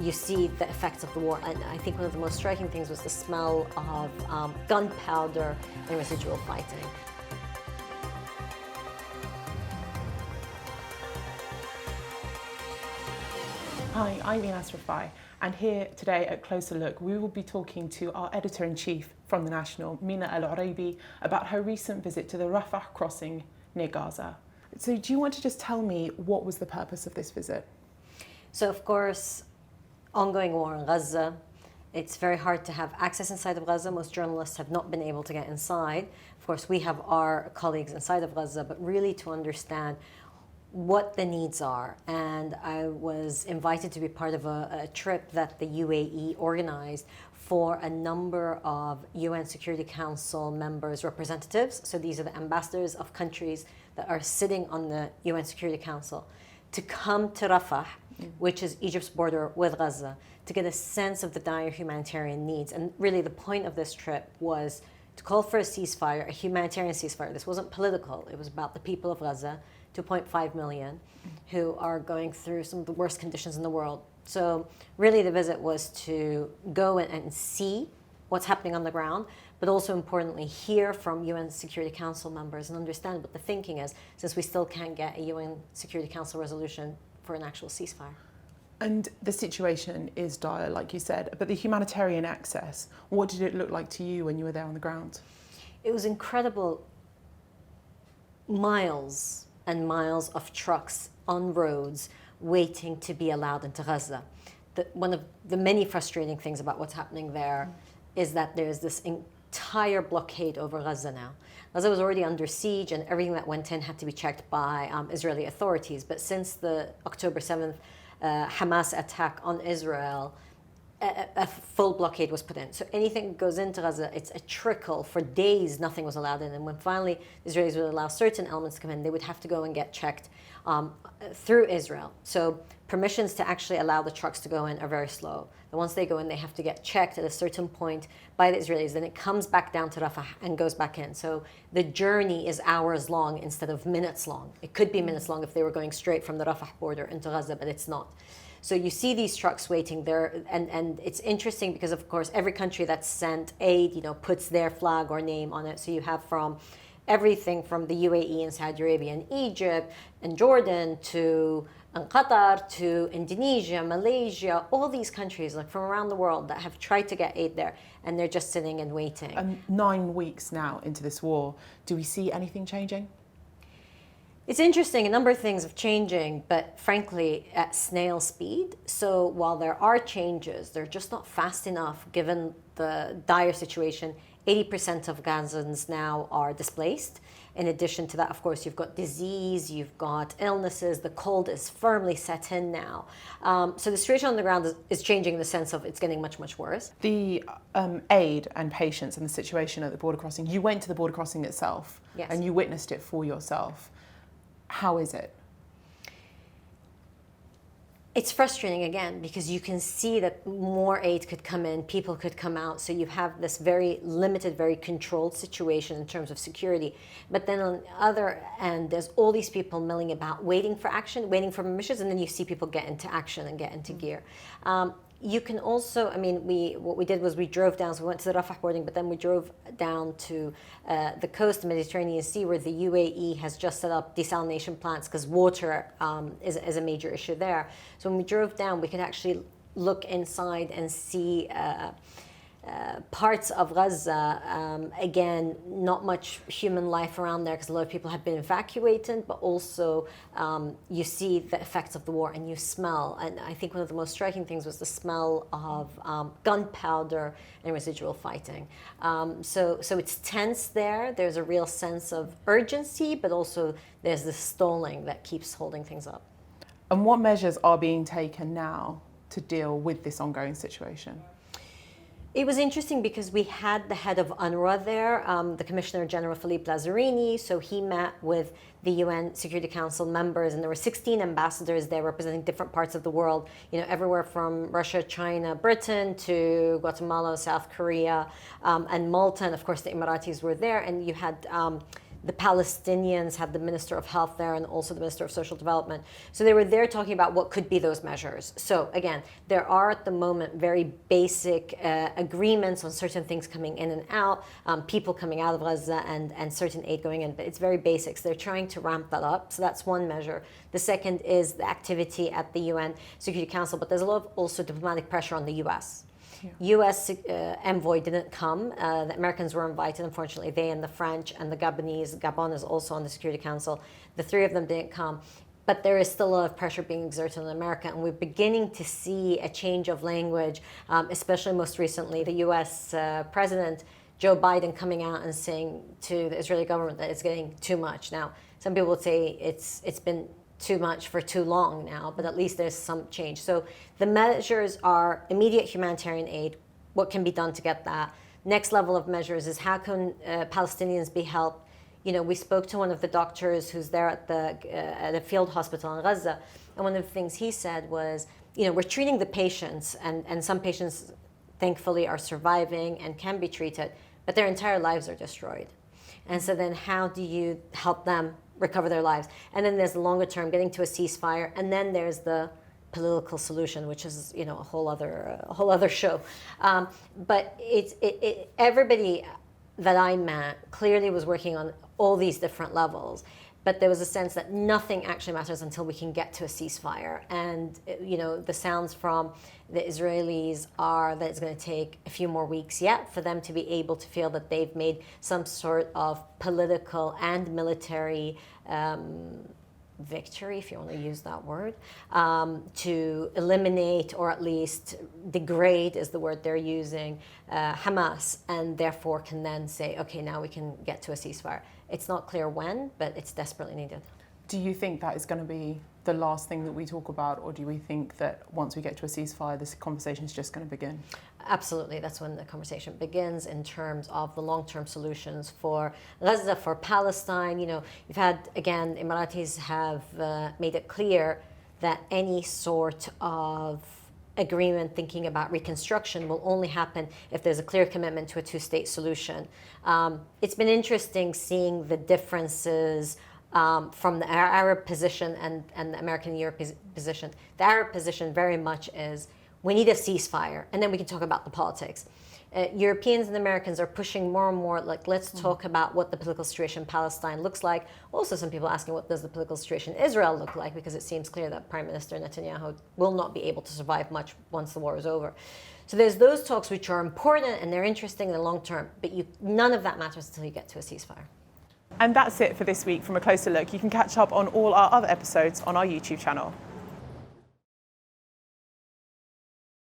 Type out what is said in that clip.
you see the effects of the war. And I think one of the most striking things was the smell of gunpowder and residual fighting. Hi, I'm Enas Refaei, and here today at Closer Look we will be talking to our Editor-in-Chief from The National, Mina Al Oraibi, about her recent visit to the Rafa crossing near Gaza. So do you want to just tell me what was the purpose of this visit? So of course, ongoing war in Gaza, it's very hard to have access inside of Gaza. Most journalists have not been able to get inside. Of course, we have our colleagues inside of Gaza, but really to understand what the needs are. And I was invited to be part of a trip that the UAE organized for a number of UN Security Council members, representatives. So these are the ambassadors of countries that are sitting on the UN Security Council, to come to Rafah, which is Egypt's border with Gaza, to get a sense of the dire humanitarian needs. And really the point of this trip was to call for a ceasefire, a humanitarian ceasefire. This wasn't political, it was about the people of Gaza, 2.5 million, who are going through some of the worst conditions in the world. So really the visit was to go and see what's happening on the ground, but also importantly hear from UN Security Council members and understand what the thinking is, since we still can't get a UN Security Council resolution for an actual ceasefire. And the situation is dire, like you said, but the humanitarian access, what did it look like to you when you were there on the ground? It was incredible. Miles and miles of trucks on roads waiting to be allowed into Gaza. One of the many frustrating things about what's happening there is that there's this entire blockade over Gaza now. Gaza was already under siege and everything that went in had to be checked by Israeli authorities. But since the October 7th Hamas attack on Israel, a full blockade was put in. So anything that goes into Gaza, it's a trickle. For days, nothing was allowed in. And when finally the Israelis would allow certain elements to come in, they would have to go and get checked through Israel. So permissions to actually allow the trucks to go in are very slow. And once they go in, they have to get checked at a certain point by the Israelis. Then it comes back down to Rafah and goes back in. So the journey is hours long instead of minutes long. It could be minutes long if they were going straight from the Rafah border into Gaza, but it's not. So you see these trucks waiting there, and it's interesting because, of course, every country that's sent aid, puts their flag or name on it. So you have from everything from the UAE and Saudi Arabia and Egypt and Jordan to Qatar to Indonesia, Malaysia, all these countries like from around the world that have tried to get aid there, and they're just sitting and waiting. 9 weeks now into this war, do we see anything changing? It's interesting, a number of things are changing, but frankly, at snail speed. So while there are changes, they're just not fast enough given the dire situation. 80% of Gazans now are displaced. In addition to that, of course, you've got disease, you've got illnesses, the cold is firmly set in now. So the situation on the ground is changing in the sense of it's getting much, much worse. The aid and patience and the situation at the border crossing, you went to the border crossing itself, yes, and you witnessed it for yourself. How is it? It's frustrating again because you can see that more aid could come in, people could come out, so you have this very limited, very controlled situation in terms of security. But then on the other end, there's all these people milling about, waiting for action, waiting for permissions, and then you see people get into action and get into gear. You can also, what we did was we drove down, so we went to the Rafah boarding, but then we drove down to the coast, the Mediterranean Sea, where the UAE has just set up desalination plants because water is a major issue there. So when we drove down, we could actually look inside and see parts of Gaza. Again, not much human life around there because a lot of people have been evacuated, but also you see the effects of the war and you smell. And I think one of the most striking things was the smell of gunpowder and residual fighting. So it's tense there. There's a real sense of urgency, but also there's this stalling that keeps holding things up. And what measures are being taken now to deal with this ongoing situation? It was interesting because we had the head of UNRWA there, the Commissioner General Philippe Lazzarini, so he met with the UN Security Council members, and there were 16 ambassadors there representing different parts of the world, everywhere from Russia, China, Britain, to Guatemala, South Korea, and Malta, and of course the Emiratis were there, and you had The Palestinians had the Minister of Health there and also the Minister of Social Development. So they were there talking about what could be those measures. So again, there are at the moment very basic agreements on certain things coming in and out, people coming out of Gaza and certain aid going in, but it's very basics. They're trying to ramp that up. So that's one measure. The second is the activity at the UN Security Council, but there's a lot of also diplomatic pressure on the US. U.S. envoy didn't come. The Americans were invited. Unfortunately, they and the French and the Gabonese. Gabon is also on the Security Council. The three of them didn't come. But there is still a lot of pressure being exerted on America, and we're beginning to see a change of language, especially most recently, the U.S. President, Joe Biden, coming out and saying to the Israeli government that it's getting too much. Now, some people would say it's been too much for too long now, but at least there's some change. So the measures are immediate humanitarian aid, what can be done to get that. Next level of measures is how can Palestinians be helped. You know, we spoke to one of the doctors who's there at a field hospital in Gaza, and one of the things he said was, you know, we're treating the patients, and some patients thankfully are surviving and can be treated, but their entire lives are destroyed. And so then how do you help them recover their lives? And then there's the longer term, getting to a ceasefire, and then there's the political solution, which is, you know, a whole other show. But everybody that I met clearly was working on all these different levels, but there was a sense that nothing actually matters until we can get to a ceasefire. And, you know, the sounds from the Israelis are that it's going to take a few more weeks yet for them to be able to feel that they've made some sort of political and military victory, if you want to use that word, to eliminate or at least degrade, is the word they're using, Hamas, and therefore can then say, okay, now we can get to a ceasefire. It's not clear when, but it's desperately needed. Do you think that is going to be the last thing that we talk about, or do we think that once we get to a ceasefire, this conversation is just going to begin? Absolutely, that's when the conversation begins in terms of the long-term solutions for Gaza, for Palestine. You know, you've had, again, Emiratis have made it clear that any sort of agreement thinking about reconstruction will only happen if there's a clear commitment to a two-state solution. It's been interesting seeing the differences from the Arab position and the American and European position. The Arab position very much is, we need a ceasefire, and then we can talk about the politics. Europeans and Americans are pushing more and more, like, let's talk about what the political situation in Palestine looks like. Also, some people asking, what does the political situation in Israel look like? Because it seems clear that Prime Minister Netanyahu will not be able to survive much once the war is over. So there's those talks which are important and they're interesting in the long term, but none of that matters until you get to a ceasefire. And that's it for this week from A Closer Look. You can catch up on all our other episodes on our YouTube channel.